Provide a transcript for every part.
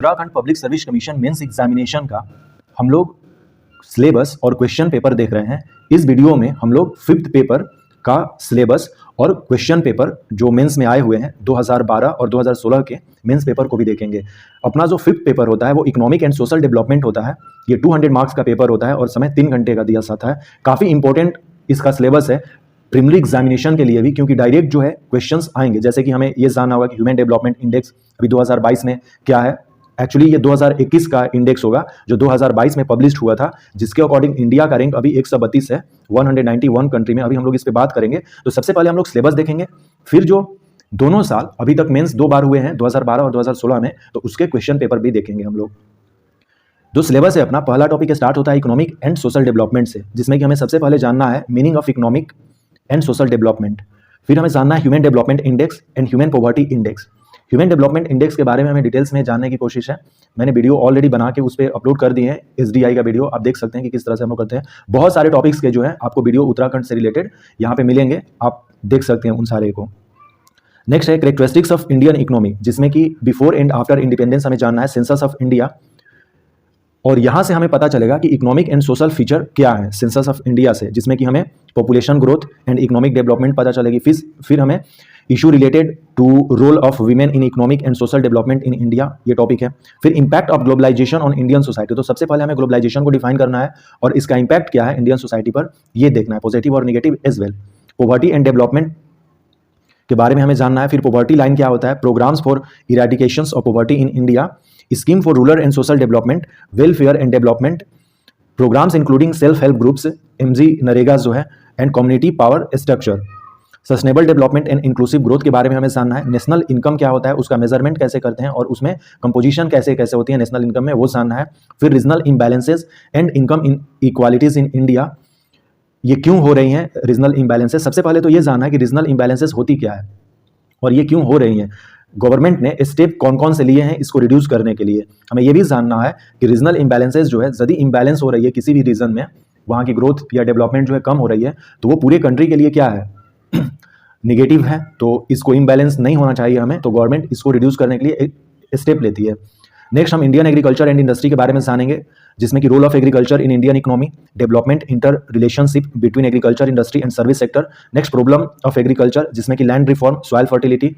Uttarakhand public service commission mains examination का हम लोग सिलेबस और क्वेश्चन पेपर देख रहे हैं। इस वीडियो में हम लोग 5th पेपर का सिलेबस और क्वेश्चन पेपर जो मेंस में आए हुए हैं 2012 और 2016 के मेंस पेपर को भी देखेंगे। अपना जो 5th पेपर होता है वो इकोनॉमिक एंड सोशल डेवलपमेंट होता है। ये 200 मार्क्स का पेपर होता है और समय 3 घंटे का दिया जाता है। काफ़ी इंपॉर्टेंट इसका सिलेबस है प्रीलिमिनरी एग्जामिनेशन के लिए भी, क्योंकि डायरेक्ट जो है क्वेश्चंस आएंगे। जैसे कि हमें ये जानना होगा कि ह्यूमन डेवलपमेंट इंडेक्स अभी 2022 में क्या है। एक्चुअली ये 2021 का इंडेक्स होगा जो 2022 में पब्लिश हुआ था, जिसके अकॉर्डिंग इंडिया का रैंक अभी 132 है 191 कंट्री में। अभी हम लोग इस पे बात करेंगे। तो सबसे पहले हम लोग सिलेबस देखेंगे, फिर जो दोनों साल अभी तक मेंस 2 बार हुए हैं 2012 और 2016 में, तो उसके क्वेश्चन पेपर भी देखेंगे हम लोग। जो सिलेबस है अपना, पहला टॉपिक स्टार्ट होता है इकोनॉमिक एंड सोशल डेवलपमेंट से, जिसमें कि हमें सबसे पहले जानना है meaning of economic and social development. फिर हमें जानना है human development index and human poverty index. Human development index के बारे में हमें डिटेल्स में जानने की कोशिश है। मैंने वीडियो ऑलरेडी बना के उस पर अपलोड कर दिए हैं, SDI का वीडियो। आप देख सकते हैं कि किस तरह से हम लोग करते हैं। बहुत सारे टॉपिक्स के जो है आपको वीडियो उत्तराखंड से रिलेटेड यहाँ पे मिलेंगे, आप देख सकते हैं उन सारे को। नेक्स्ट है कैरेक्टरिस्टिक्स ऑफ इंडियन इकोनॉमी, जिसमें कि बिफोर एंड आफ्टर इंडिपेंडेंस हमें जानना है सेंसस ऑफ इंडिया, और यहाँ से हमें पता चलेगा कि इकोनॉमिक एंड सोशल फीचर क्या है सेंसस ऑफ इंडिया से, जिसमें कि हमें population growth and economic development पता चलेगी। फिर हमें issue related to role of women in economic and social development in India, ये टॉपिक है। फिर impact of globalisation on Indian society. तो सबसे पहले हमें ग्लोबलाइजेशन को डिफाइन करना है और इसका इंपैक्ट क्या है इंडियन सोसाइटी पर, ये देखना है, पॉजिटिव और negative as well. Poverty and development के बारे में हमें जानना है। फिर पॉवर्टी लाइन क्या होता है, programmes for eradication of poverty in India, scheme for rural and social development, welfare and development programmes including self help groups, MG NREGA जो है, and community power structure. Sustainable development and inclusive growth के बारे में हमें जानना है। National income क्या होता है, उसका मेजरमेंट कैसे करते हैं और उसमें कंपोजिशन कैसे कैसे होती है नेशनल इनकम में, वो जानना है। फिर regional imbalances and income inequalities in India, ये क्यों हो रही हैं रीजनल इम्बैलेंसेज। सबसे पहले तो ये जानना है कि रीजनल इम्बैलेंसेज होती क्या है और ये क्यों हो रही हैं, गवर्नमेंट ने स्टेप कौन कौन से लिए हैं इसको रिड्यूस करने के लिए। हमें ये भी जानना है कि रीजनल इम्बैलेंसेज जो है, यदि इम्बैलेंस हो रही है किसी भी रीजन में, वहाँ की ग्रोथ या डेवलपमेंट जो है कम हो रही है, तो वो पूरे कंट्री के लिए क्या है निगेटिव है, तो इसको इम्बैलेंस नहीं होना चाहिए हमें, तो गवर्नमेंट इसको रिड्यूस करने के लिए एक स्टेप लेती है। नेक्स्ट हम इंडियन एग्रीकल्चर एंड इंडस्ट्री के बारे में जानेंगे, जिसमें कि role of agriculture in Indian economy, development, inter relationship between agriculture industry and service sector. Next problem of agriculture, जिसमें कि land reform, soil fertility,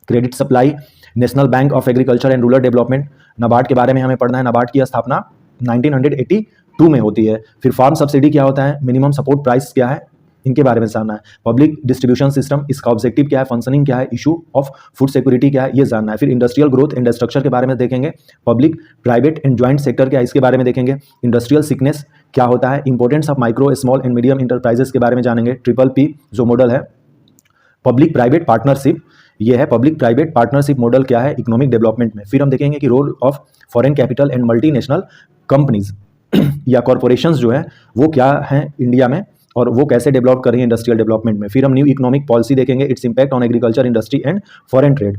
credit supply, national bank of agriculture and rural development. NABARD के बारे में हमें पढ़ना है। नाबार्ड की स्थापना 1982 में होती है। फिर फार्म सब्सिडी क्या होता है, मिनिमम सपोर्ट प्राइस क्या है, इनके बारे में जानना है। पब्लिक डिस्ट्रीब्यूशन सिस्टम, इसका ऑब्जेक्टिव क्या है, फंक्शनिंग क्या है, इशू ऑफ फूड सिक्योरिटी क्या है, ये जानना है। फिर इंडस्ट्रियल ग्रोथ एंड स्ट्रक्चर के बारे में देखेंगे। Public private and joint sector क्या है, इसके बारे में देखेंगे। इंडस्ट्रियल सिकनेस क्या होता है, importance of micro small and medium enterprises के बारे में जानेंगे। PPP जो मॉडल है, पब्लिक प्राइवेट पार्टनरशिप, ये है पब्लिक प्राइवेट पार्टनरशिप मॉडल क्या है इकोनॉमिक डेवलपमेंट में। फिर हम देखेंगे कि role of foreign capital and multinational companies या कॉरपोरेशंस जो है वो क्या है इंडिया में और वो कैसे डेवलप कर रही है इंडस्ट्रियल डेवलपमेंट में। फिर हम न्यू इकोनॉमिक पॉलिसी देखेंगे, it's impact on agriculture industry and foreign trade.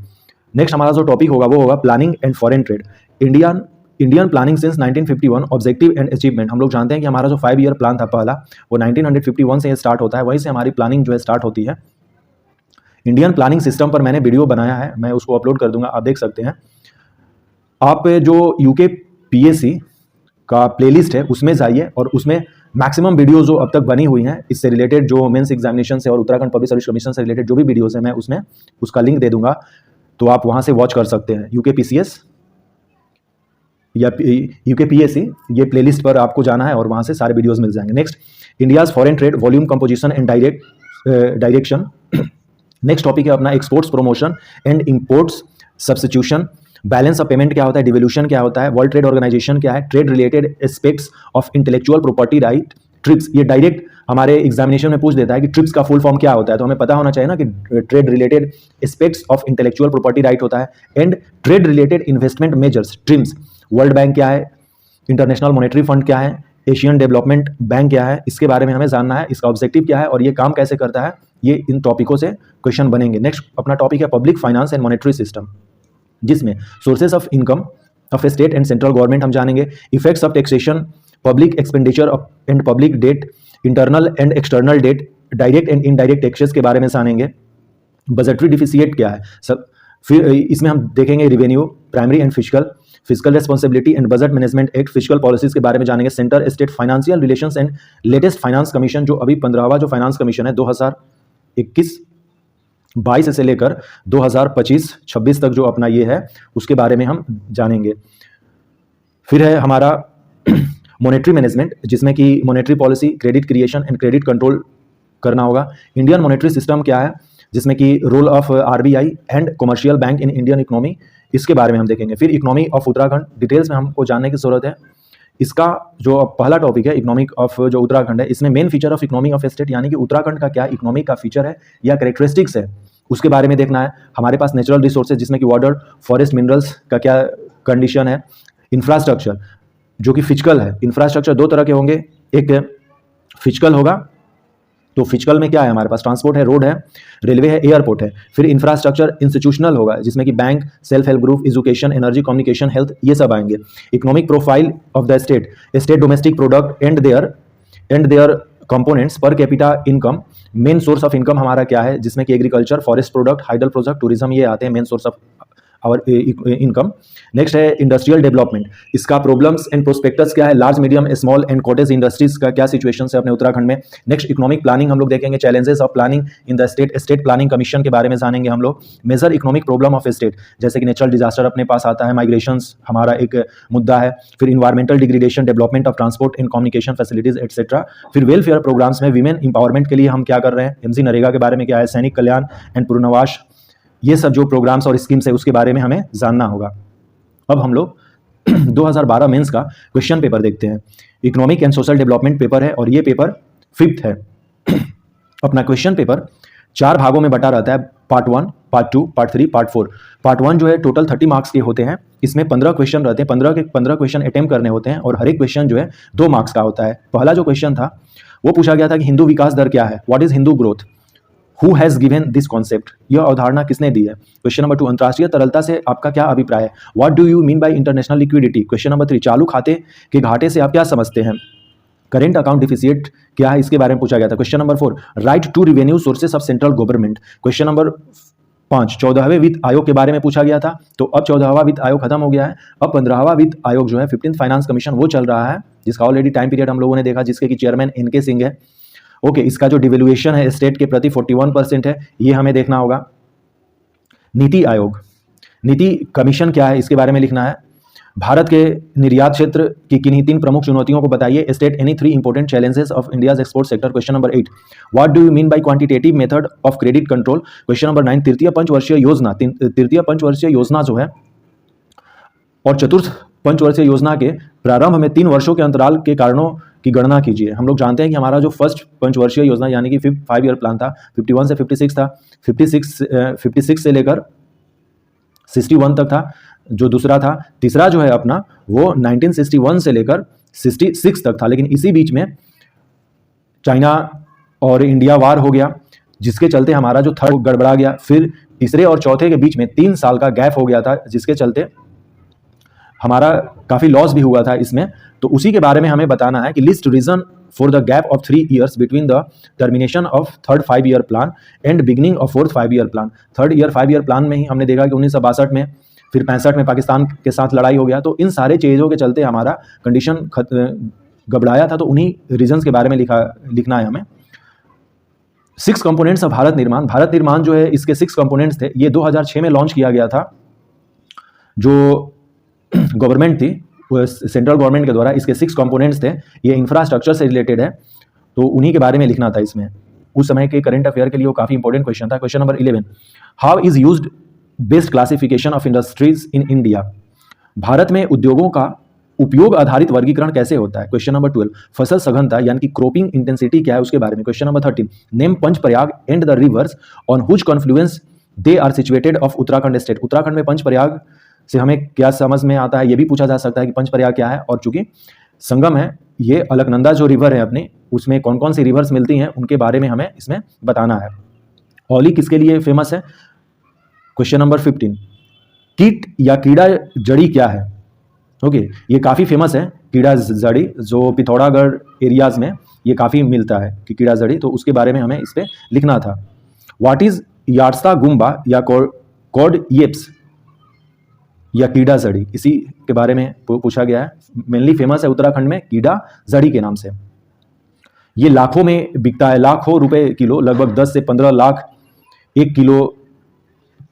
Next हमारा जो टॉपिक होगा वो होगा planning and foreign trade, Indian planning since 1951, objective and achievement. हम लोग जानते हैं कि हमारा जो 5 ईयर प्लान था पहला, वो 1951 से स्टार्ट होता है, वहीं से हमारी प्लानिंग जो है स्टार्ट होती है। इंडियन प्लानिंग सिस्टम पर मैंने वीडियो बनाया है, मैं उसको अपलोड कर दूंगा, आप देख सकते हैं। आप जो UKPSC का प्लेलिस्ट है उसमें जाइए और उसमें मैक्सिमम वीडियो जो अब तक बनी हुई हैं इससे रिलेटेड, जो मेंस एग्जामिनेशन से और उत्तराखंड पब्लिक सर्विस कमीशन से रिलेटेड जो भी वीडियोस हैं, मैं उसमें उसका लिंक दे दूंगा, तो आप वहां से वॉच कर सकते हैं। UKPCS या UKPSC, ये प्लेलिस्ट पर आपको जाना है और वहां से सारे वीडियोस मिल जाएंगे। Next India's foreign trade volume composition and direction. Next topic है अपना exports promotion and imports substitution. Balance of payment क्या होता है, डिवोल्यूशन क्या होता है, वर्ल्ड ट्रेड ऑर्गेनाइजेशन क्या है, trade related aspects of intellectual property right, trips. ये डायरेक्ट हमारे एग्जामिनेशन में पूछ देता है कि ट्रिप्स का फुल फॉर्म क्या होता है, तो हमें पता होना चाहिए ना कि trade related aspects of intellectual property right होता है। And trade related investment measures, TRIMS. World bank क्या है, इंटरनेशनल मॉनेटरी फंड क्या है, एशियन डेवलपमेंट बैंक क्या है, इसके बारे में हमें जानना है, इसका ऑब्जेक्टिव क्या है और ये काम कैसे करता है, ये इन टॉपिकों से क्वेश्चन बनेंगे। नेक्स्ट अपना टॉपिक है public finance and monetary system, जिसमें sources of income of a state and central government हम जानेंगे। Effects of taxation, public expenditure and public debt, internal and external debt, direct and indirect taxes के बारे में जानेंगे। Budgetary deficit क्या है, सब फिर इसमें हम देखेंगे revenue, primary and physical responsibility and budget management act, physical policies के बारे में जानेंगे, centre state financial relations and latest finance commission, जो अभी 15वां जो फाइनेंस कमीशन है 2021-22 से लेकर 2025-26 तक जो अपना ये है उसके बारे में हम जानेंगे। फिर है हमारा मॉनेटरी मैनेजमेंट, जिसमें कि monetary policy, credit creation and credit control करना होगा। इंडियन मॉनेटरी सिस्टम क्या है, जिसमें कि role of RBI and commercial bank in Indian economy, इसके बारे में हम देखेंगे। फिर इकोनॉमी ऑफ उत्तराखंड, डिटेल्स में हमको जानने की जरूरत है। इसका जो पहला टॉपिक है इकोनॉमिक ऑफ जो उत्तराखंड है, इसमें main feature of economy of state, यानी कि उत्तराखंड का क्या इकोनॉमी का फीचर है या कैरेक्टरिस्टिक्स है, उसके बारे में देखना है। हमारे पास नेचुरल रिसोर्सेज, जिसमें कि वाटर, फॉरेस्ट, मिनरल्स का क्या कंडीशन है। इंफ्रास्ट्रक्चर जो कि फिजिकल है, इंफ्रास्ट्रक्चर दो तरह के होंगे, एक फिजिकल होगा, तो फिजिकल में क्या है हमारे पास, ट्रांसपोर्ट है, रोड है, रेलवे है, एयरपोर्ट है। फिर इंफ्रास्ट्रक्चर इंस्टीट्यूशनल होगा, जिसमें कि bank, self help group, education, energy, communication, health, ये सब आएंगे। Economic profile of the state domestic product and there components, per capita income, main source of income हमारा क्या है, जिसमें कि agriculture, forest product, hydel product, tourism, ये आते हैं मेन सोर्स ऑफ और इनकम। नेक्स्ट है इंडस्ट्रियल डेवलपमेंट, इसका प्रॉब्लम्स एंड प्रोस्पेक्टस क्या है, large, medium, small and cottage industries का क्या सिचुएशन है अपने उत्तराखंड में। नेक्स्ट इकोनॉमिक प्लानिंग हम लोग देखेंगे, challenges of planning in the state planning commission के बारे में जानेंगे हम लोग। Major economic problem of state, जैसे कि नेचुरल डिजास्टर अपने पास आता है, माइग्रेशंस हमारा एक मुद्दा है, फिर environmental degradation, development of transport and communication facilities etcetera. फिर वेलफेयर प्रोग्राम्स में विमेन इंपावरमेंट के लिए हम क्या कर रहे हैं, एमजी नरेगा के बारे में क्या है, सैनिक कल्याण एंड पुनर्वास, ये सब जो प्रोग्राम्स और स्कीम्स है उसके बारे में हमें जानना होगा। अब हम लोग 2012 मेंस का क्वेश्चन पेपर देखते हैं। Economic and social development paper है और ये पेपर 5th है। अपना क्वेश्चन पेपर 4 भागों में बटा रहता है, part 1, part 2, part 3, part 4। Part 1 जो है टोटल 30 मार्क्स के होते हैं, इसमें 15 क्वेश्चन रहते हैं, 15 क्वेश्चन अटेम्प्ट करने होते हैं और हर एक क्वेश्चन जो है 2 मार्क्स का होता है। पहला जो क्वेश्चन था वो पूछा गया था कि हिंदू विकास दर क्या है, what is Hindu growth, who has given this concept, यह अवधारणा किसने दी है। क्वेश्चन नंबर 2, अंतर्राष्ट्रीय तरलता से आपका क्या अभिप्राय है, what do you mean by international liquidity. Question number 3, चालू खाते के घाटे से आप क्या समझते हैं, करेंट अकाउंट डिफिसिट क्या है, इसके बारे में पूछा गया था। Question number 4, write to revenue sources of central government. Question number 5, 14वें वित्त आयोग के बारे में पूछा गया था, तो अब 14वां वित्त आयोग खत्म हो गया है, अब 15वां वित्त आयोग जो है 15th फाइनेंस कमीशन वो चल रहा है, जिसका ऑलरेडी टाइम पीरियड हम लोगों ने देखा, जिसके कि चेयरमैन एनके सिंह है। ओके, इसका जो डिवेल्युएशन है स्टेट के प्रति 41% है, ये हमें देखना होगा। नीति आयोग, नीति कमीशन क्या है, इसके बारे में लिखना है। भारत के निर्यात क्षेत्र की किन्हीं 3 प्रमुख चुनौतियों को बताइए, state any 3 important challenges of India's export sector. Question number 8, what do you mean by quantitative method of credit control. Question number 9, तृतीय पंचवर्षीय योजना, तृतीय पंचवर्षीय योजना जो है और चतुर्थ पंचवर्षीय योजना के प्रारंभ में 3 वर्षों के अंतराल के कारणों की गणना कीजिए। हम लोग जानते हैं कि हमारा जो फर्स्ट पंचवर्षीय योजना यानी कि 5 ईयर प्लान था, 51 से 56 था, 56 से लेकर 61 तक था जो दूसरा था। तीसरा जो है अपना वो 1961 से लेकर 66 तक था, लेकिन इसी बीच में चाइना और इंडिया वार हो गया, जिसके चलते हमारा जो थर्ड गड़बड़ा गया। फिर तीसरे और चौथे के बीच में 3 साल का गैप हो गया था, जिसके चलते हमारा काफ़ी लॉस भी हुआ था इसमें। तो उसी के बारे में हमें बताना है कि list reason for the gap of 3 years between the termination of third 5 year plan and beginning of fourth 5 year plan. Third 5 year plan में ही हमने देखा कि 1962 में, फिर 65 में पाकिस्तान के साथ लड़ाई हो गया। तो इन सारे चीज़ों के चलते हमारा कंडीशन गड़बड़ाया था, तो उन्हीं रीजन्स के बारे में लिखना है हमें। 6 कंपोनेंट्स ऑफ भारत निर्माण, भारत निर्माण जो है इसके 6 कंपोनेंट्स थे, ये 2006 में लॉन्च किया गया था। जो गवर्नमेंट थी सेंट्रल गवर्नमेंट के द्वारा, इसके 6 कंपोनेंट्स थे, ये इंफ्रास्ट्रक्चर से रिलेटेड है, तो उन्हीं के बारे में लिखना था इसमें। उस समय के करंट अफेयर के लिए वो काफ़ी इंपॉर्टेंट क्वेश्चन था। Question number 11, how is used best classification of industries in India. Bharat में उद्योगों का उपयोग आधारित वर्गीकरण कैसे होता है। क्वेश्चन नंबर 12, फसल सघनता यानी कि क्रॉपिंग इंटेंसिटी क्या है, उसके बारे में। Question number 13, name Panch Prayag and the rivers on whose confluence they are situated of Uttarakhand state. Uttarakhand में पंच प्रयाग से हमें क्या समझ में आता है, ये भी पूछा जा सकता है कि पंच प्रयाग क्या है, और चूंकि संगम है ये अलकनंदा जो रिवर है अपनी, उसमें कौन कौन सी रिवर्स मिलती हैं उनके बारे में हमें इसमें बताना है। औली किसके लिए फेमस है। क्वेश्चन नंबर 15, कीट या कीड़ा जड़ी क्या है। ओके, ये काफ़ी फेमस है कीड़ा जड़ी, जो पिथौरागढ़ एरियाज में ये काफ़ी मिलता है कि कीड़ा जड़ी, तो उसके बारे में हमें इस पर लिखना था। व्हाट इज यार्स्ता गुम्बा या कॉर्डयेप्स या कीड़ा जड़ी, इसी के बारे में पूछा गया है। मेनली फेमस है उत्तराखंड में कीड़ा जड़ी के नाम से। ये लाखों में बिकता है, लाखों रुपए किलो, लगभग 10 से 15 लाख 1 किलो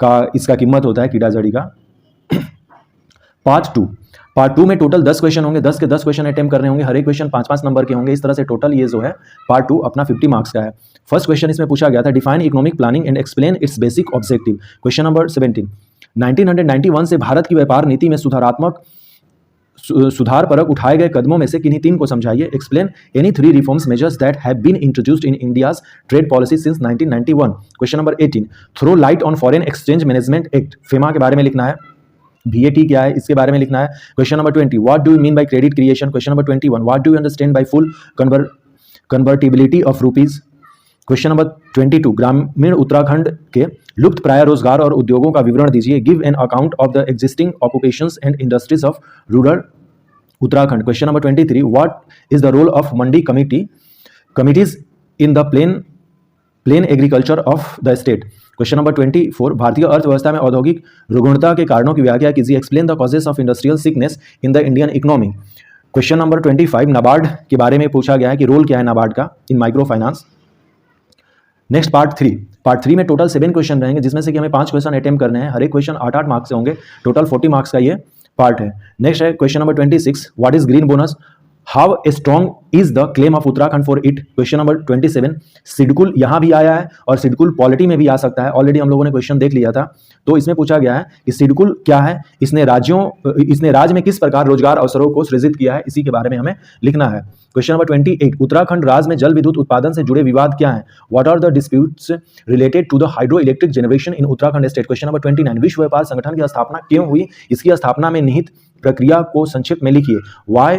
का इसका कीमत होता है कीड़ा जड़ी का। पार्ट टू में टोटल 10 क्वेश्चन होंगे, 10 के 10 क्वेश्चन अटेम्प्ट करने होंगे, हर एक क्वेश्चन 5-5 नंबर के होंगे। इस तरह से टोटल ये जो है पार्ट 2 अपना 50 मार्क्स का है। फर्स्ट क्वेश्चन इसमें पूछा गया था, define economic planning and explain it's basic objective. Question number 17, 1991 से भारत की व्यापार नीति में सुधार परक उठाए गए कदमों में से किन्हीं 3 को समझाइए। Explain any 3 reforms measures that have been introduced in India's trade policy since 1991। Question number 18, throw light on foreign exchange management act, FEMA के बारे में लिखना है। VAT क्या है इसके बारे में लिखना है। Question number 20, what do you mean by credit creation. Question number 21, what do you understand by full convertibility of rupees. Question number 22, ग्रामीण उत्तराखंड के लुप्त प्राय रोजगार और उद्योगों का विवरण दीजिए। Give an account of the existing occupations and industries of rural Uttarakhand. Question number 23, what is the role of mandi committees in the plain agriculture of the state. Question number 24, भारतीय अर्थव्यवस्था में औद्योगिक रुग्णता के कारणों की व्याख्या कीजिए। Explain the causes of industrial sickness in the Indian economy. Question number 25, NABARD के बारे में पूछा गया है कि रोल क्या है नाबार्ड का in micro finance. Next part three में टोटल 7 क्वेश्चन रहेंगे, जिसमें से कि हमें 5 क्वेश्चन अटेम्प्ट करने हैं। हर एक क्वेश्चन 8-8 मार्क्स से होंगे, टोटल 40 मार्क्स का ये पार्ट है। नेक्स्ट है question number 26, what is green bonus, how strong is the claim of Uttarakhand for it. Question number 27, SIDCUL यहां भी आया है और सिडकुल पॉलिटी में भी आ सकता है, ऑलरेडी हम लोगों ने क्वेश्चन देख लिया था। तो इसमें पूछा गया है कि सिडकुल क्या है, इसने राज्य में किस प्रकार रोजगार अवसरों को सृजित किया है, इसी के बारे में हमें लिखना है। क्वेश्चन नंबर 28, उत्तराखंड राज्य में जल विद्युत उत्पादन से जुड़े विवाद क्या है। What are the disputes related to the hydroelectric generation in Uttarakhand state. Question number 29, विश्व व्यापार संगठन की स्थापना क्यों हुई, इसकी स्थापना में निहित प्रक्रिया को संक्षिप्त में लिखिए। Why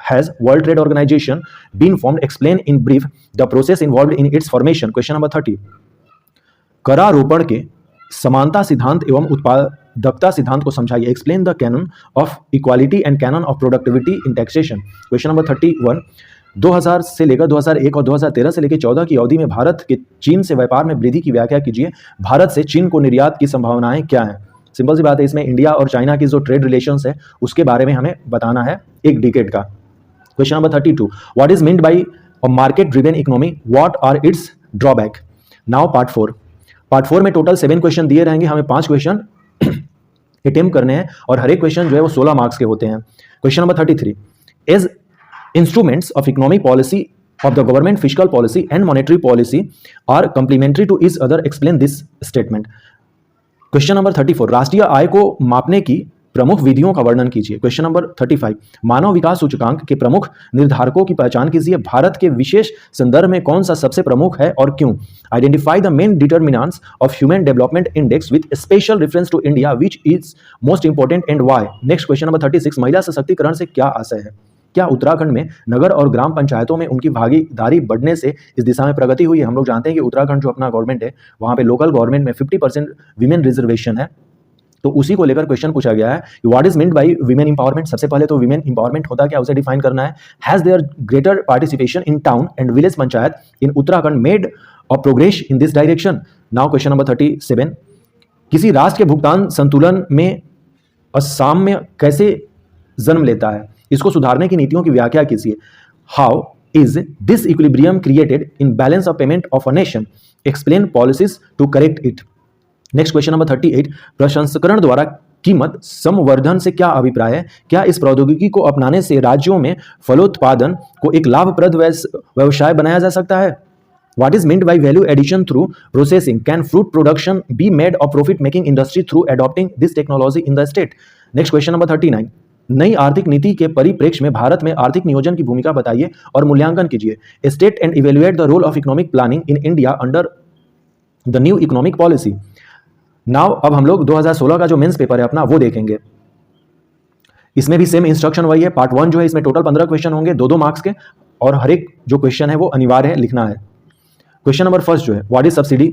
has World Trade Organization been formed? Explain in brief the process involved in its formation. Question number 30, करारोपण के समानता सिद्धांत एवं उत्पादकता सिद्धांत को समझाइए। Explain the canon of equality and canon of productivity in taxation. Question number 31, 2000 से लेकर 2001 और 2013 से लेकर 14 की अवधि में भारत के चीन से व्यापार में वृद्धि की व्याख्या कीजिए। भारत से चीन को निर्यात की संभावनाएं क्या हैं। सिंपल सी बात है, इसमें इंडिया और चाइना की जो ट्रेड रिलेशंस है उसके बारे में हमें बताना है एक डिकेड का। Question number 32, what is meant by a market driven economy, what are its drawback. Now part 4 में टोटल 7 क्वेश्चन दिए रहेंगे, हमें 5 क्वेश्चन अटेम्प्ट करने हैं और हर एक क्वेश्चन जो है वो 16 मार्क्स के होते हैं। Question number 33, as instruments of economic policy of the government, fiscal policy and monetary policy are complementary to each other. Explain this statement. Question number 34, राष्ट्रीय आय को मापने की प्रमुख विधियों का वर्णन कीजिए। क्वेश्चन नंबर 35, मानव विकास सूचकांक के प्रमुख निर्धारकों की पहचान कीजिए। भारत के विशेष संदर्भ में कौन सा सबसे प्रमुख है और क्यों। Identify the main determinants of human development index with special reference to India, which is most important and why. Next question number 36, महिला सशक्तिकरण से क्या आशय है। क्या उत्तराखंड में नगर और ग्राम पंचायतों में उनकी भागीदारी बढ़ने से इस दिशा में प्रगति हुई है। हम लोग जानते हैं कि उत्तराखंड जो अपना गवर्नमेंट है वहाँ पे लोकल गवर्नमेंट में 50% विमेन रिजर्वेशन है, तो उसी को लेकर क्वेश्चन पूछा गया है कि what is meant bye women empowerment. सबसे पहले तो विमेन इंपावरमेंट होता क्या, उसे डिफाइन करना है। Has their greater participation in town and village panchayat in Uttarakhand made a progress in this direction. Now question number 37, किसी राष्ट्र के भुगतान संतुलन में असाम्य कैसे जन्म लेता है, इसको सुधारने की नीतियों की व्याख्या कीजिए। How is this equilibrium created in balance of payment of a nation. Explain policies to correct it. Next question number 38, प्रसंस्करण द्वारा कीमत संवर्धन से क्या अभिप्राय है। क्या इस प्रौद्योगिकी को अपनाने से राज्यों में फलोत्पादन को एक लाभप्रद व्यवसाय बनाया जा सकता है। What is meant by value addition through processing? Can fruit production be made a profit-making industry through adopting this technology in the state? Next question number 39. नई आर्थिक नीति के परिप्रेक्ष्य में भारत में आर्थिक नियोजन की भूमिका बताइए और मूल्यांकन कीजिए। State and evaluate the role of economic planning in India under the new economic policy. Now अब हम लोग 2016 का जो मेंस पेपर है अपना वो देखेंगे। इसमें भी सेम इंस्ट्रक्शन वही है। पार्ट 1 जो है इसमें टोटल 15 क्वेश्चन होंगे 2-2 मार्क्स के, और हर एक जो क्वेश्चन है वो अनिवार्य है लिखना है। क्वेश्चन नंबर फर्स्ट जो है व्हाट इज सब्सिडी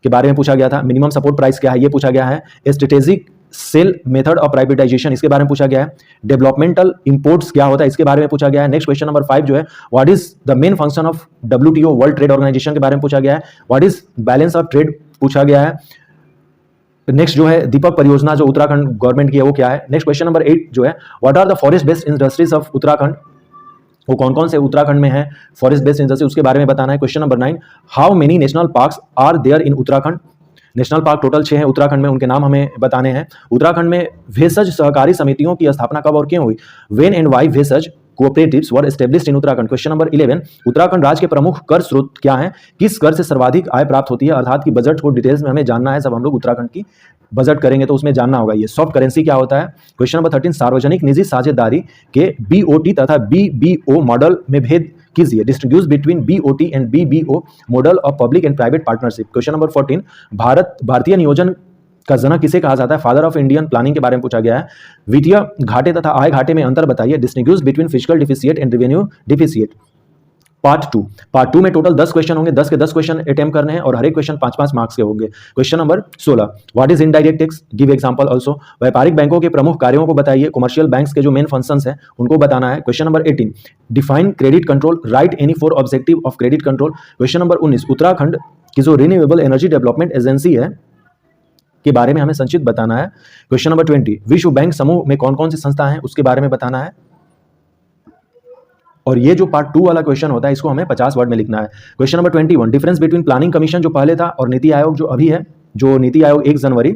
के बारे में पूछा गया था। मिनिमम सपोर्ट प्राइस क्या है ये पूछा गया है। Strategic cell method of privatisation इसके बारे में पूछा गया है। डेवलपमेंटल इंपोर्ट्स क्या होता है इसके बारे में पूछा गया है। नेक्स्ट क्वेश्चन नंबर 5 जो है what is the main function of WTO world trade organisation के बारे में पूछा गया है। What is balance of trade पूछा गया है। नेक्स्ट जो है दीपक परियोजना जो उत्तराखंड गवर्नमेंट की है वो क्या है। नेक्स्ट क्वेश्चन नंबर 8 जो है, what are the forest based industries of Uttarakhand, वो कौन कौन से उत्तराखंड में है फॉरेस्ट बेस्ड इंडस्ट्री, उसके बारे में बताना है। Question number 9, how many national parks are there in Uttarakhand, national park total 6 हैं उत्तराखंड में, उनके नाम हमें बताने हैं। उत्तराखंड में भेषज सहकारी समितियों की स्थापना कब और क्यों हुई, व्हेन एंड व्हाई भेषज cooperatives were established in Uttarakhand. Question number 11, Uttarakhand राज्य के प्रमुख कर स्रोत क्या हैं, किस कर से सर्वाधिक आय प्राप्त होती है, अर्थात कि बजट को डिटेल्स में हमें जानना है, सब हम लोग उत्तराखंड की बजट करेंगे तो उसमें जानना होगा। ये सॉफ्ट करेंसी क्या होता है। क्वेश्चन नंबर 13, सार्वजनिक निजी साझेदारी के बीओटी तथा बीबीओ मॉडल में भेद कीजिए, distinguish between BOT and बीबीओ model of public and private partnership. Question number 14, भारतीय नियोजन का जनक किसे कहा जाता है, फादर ऑफ इंडियन प्लानिंग के बारे में पूछा गया है। वित्तीय घाटे तथा आय घाटे में अंतर बताइए, distinguish between fiscal deficit and revenue deficit. Part two में टोटल 10 क्वेश्चन होंगे, 10 के 10 क्वेश्चन अटेम्प्ट करने हैं और हर एक क्वेश्चन 5-5 मार्क्स के होंगे। Question number 16, what is indirect tax, give example also. व्यापारिक बैंकों के प्रमुख कार्यों को बताइए, कमर्शियल बैंक्स के जो मेन फंक्शंस हैं उनको बताना है। Question number 18, define credit control, right any 4 objective of credit control. Question number 19, Uttarakhand की जो रिन्यूएबल एनर्जी डेवलपमेंट एजेंसी है के बारे में हमें संक्षिप्त बताना है। क्वेश्चन नंबर 20, विश्व बैंक समूह में कौन कौन सी संस्था हैं उसके बारे में बताना है। और ये जो पार्ट 2 वाला क्वेश्चन होता है इसको हमें 50 वर्ड में लिखना है। Question number 21, difference between planning commission जो पहले था और नीति आयोग जो अभी है, जो नीति आयोग 1 जनवरी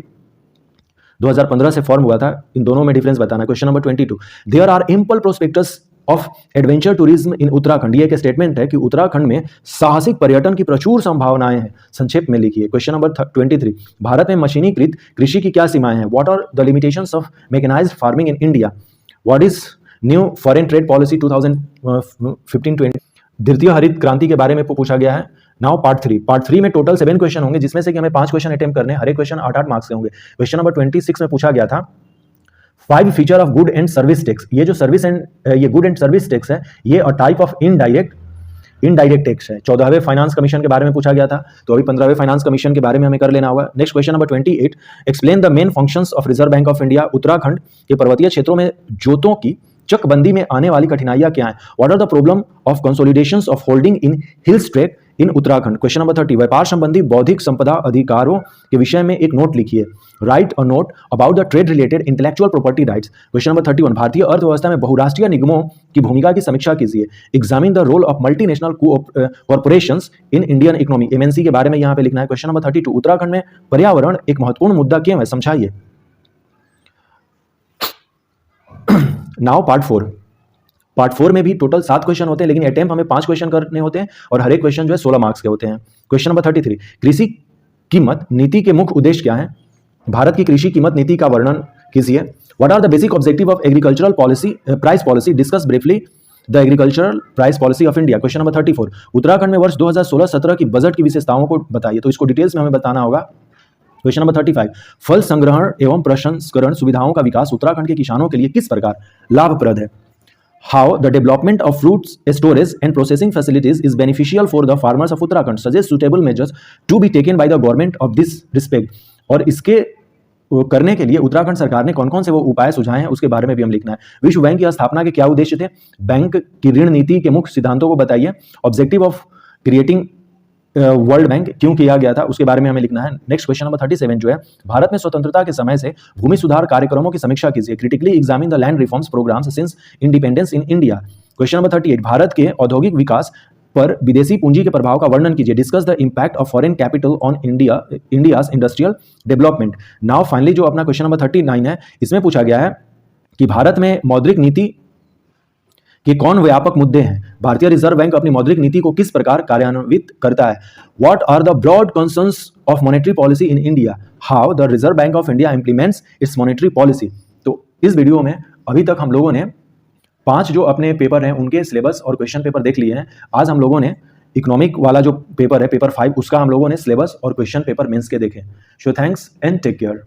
2015 से फॉर्म हुआ था, इन दोनों में डिफरेंस बताना है। Question number 22, there are ample prospectus of adventure tourism in Uttarakhand, ये एक स्टेटमेंट है कि उत्तराखंड में साहसिक पर्यटन की प्रचुर संभावनाएं हैं, संक्षेप में लिखिए। क्वेश्चन नंबर 23, भारत में मशीनीकृत कृषि की क्या सीमाएं हैं, what are the limitations of mechanised farming in India, what is new foreign trade policy 2015-20। द्वितीय हरित क्रांति के बारे में पूछा गया है। नाउ पार्ट 3 में टोटल 7 क्वेश्चन होंगे, जिसमें से कि हमें 5 क्वेश्चन अटेम्प्ट करने हैं, हर एक क्वेश्चन 8-8 मार्क्स के होंगे। क्वेश्चन नंबर 26 में पूछा गया था 5 feature of good and service tax, ये जो ये गुड एंड सर्विस टैक्स है ये a type of indirect tax है। 14वें फाइनेंस कमीशन के बारे में पूछा गया था, तो अभी 15वें फाइनेंस कमीशन के बारे में हमें कर लेना होगा। Next question number 28, explain the main functions of reserve Bank of India, Uttarakhand के पर्वतीय क्षेत्रों में जोतों की चकबंदी में आने वाली कठिनाइयां क्या हैं, what are the problem of consolidations of holding in hills track in Uttarakhand. Question number 30, व्यापार संबंधी बौद्धिक संपदा अधिकारों के विषय में एक नोट लिखिए, right a note about the trade related intellectual property rights. Question number 31, भारतीय अर्थव्यवस्था में बहुराष्ट्रीय निगमों की भूमिका की समीक्षा कीजिए, examine the role of multinational corporations in Indian economy, MNC के बारे में यहां पे लिखना है। क्वेश्चन नंबर 32, उत्तराखंड में पर्यावरण एक महत्वपूर्ण मुद्दा क्यों है, समझाइए। नाउ पार्ट 4 में भी टोटल 7 क्वेश्चन होते हैं, लेकिन अटेम्प्ट हमें 5 क्वेश्चन करने होते हैं और हर एक क्वेश्चन जो है 16 मार्क्स के होते हैं। क्वेश्चन नंबर 33, कृषि कीमत नीति के मुख्य उद्देश्य क्या है, भारत की कृषि कीमत नीति का वर्णन कीजिए। What are the basic objective of agricultural policy price policy, discuss briefly the agricultural price policy of India. Question number 34, Uttarakhand में वर्ष 2016-17 की बजट की विशेषताओं को बताइए, तो इसको डिटेल्स में हमें बताना होगा। क्वेश्चन नंबर 35, फल संग्रहण एवं प्रसंस्करण सुविधाओं का विकास उत्तराखंड के किसानों के लिए किस प्रकार लाभप्रद है। How the development of fruits storage and processing facilities is beneficial for the farmers of Uttarakhand. Suggest suitable measures to be taken by the government of this respect. और इसके करने के लिए उत्तराखंड सरकार ने कौन कौन से वो उपाय सुझाए हैं उसके बारे में भी हम लिखना है। विश्व बैंक की स्थापना के क्या उद्देश्य थे, बैंक की ऋण नीति के मुख्य सिद्धांतों को बताइए, objective of creating world bank क्यों किया गया था उसके बारे में हमें लिखना है। नेक्स्ट क्वेश्चन नंबर 37 जो है, भारत में स्वतंत्रता के समय से भूमि सुधार कार्यक्रमों की समीक्षा कीजिए, critically examine the land reforms programmes since independence in India. Question number 38, भारत के औद्योगिक विकास पर विदेशी पूंजी के प्रभाव का वर्णन कीजिए, discuss the impact of foreign capital on India's industrial development. Now finally जो अपना क्वेश्चन नंबर 39 है, इसमें पूछा गया है कि भारत में मौद्रिक नीति कि कौन व्यापक मुद्दे हैं, भारतीय रिजर्व बैंक अपनी मौद्रिक नीति को किस प्रकार कार्यान्वित करता है, what are the broad concerns of monetary policy in India, how the Reserve Bank of India implements its monetary policy. तो इस वीडियो में अभी तक हम लोगों ने 5 जो अपने पेपर हैं उनके सिलेबस और क्वेश्चन पेपर देख लिए हैं। आज हम लोगों ने इकोनॉमिक वाला जो पेपर है पेपर 5 उसका हम लोगों ने सिलेबस और क्वेश्चन पेपर मेंस के देखे। So thanks and take care.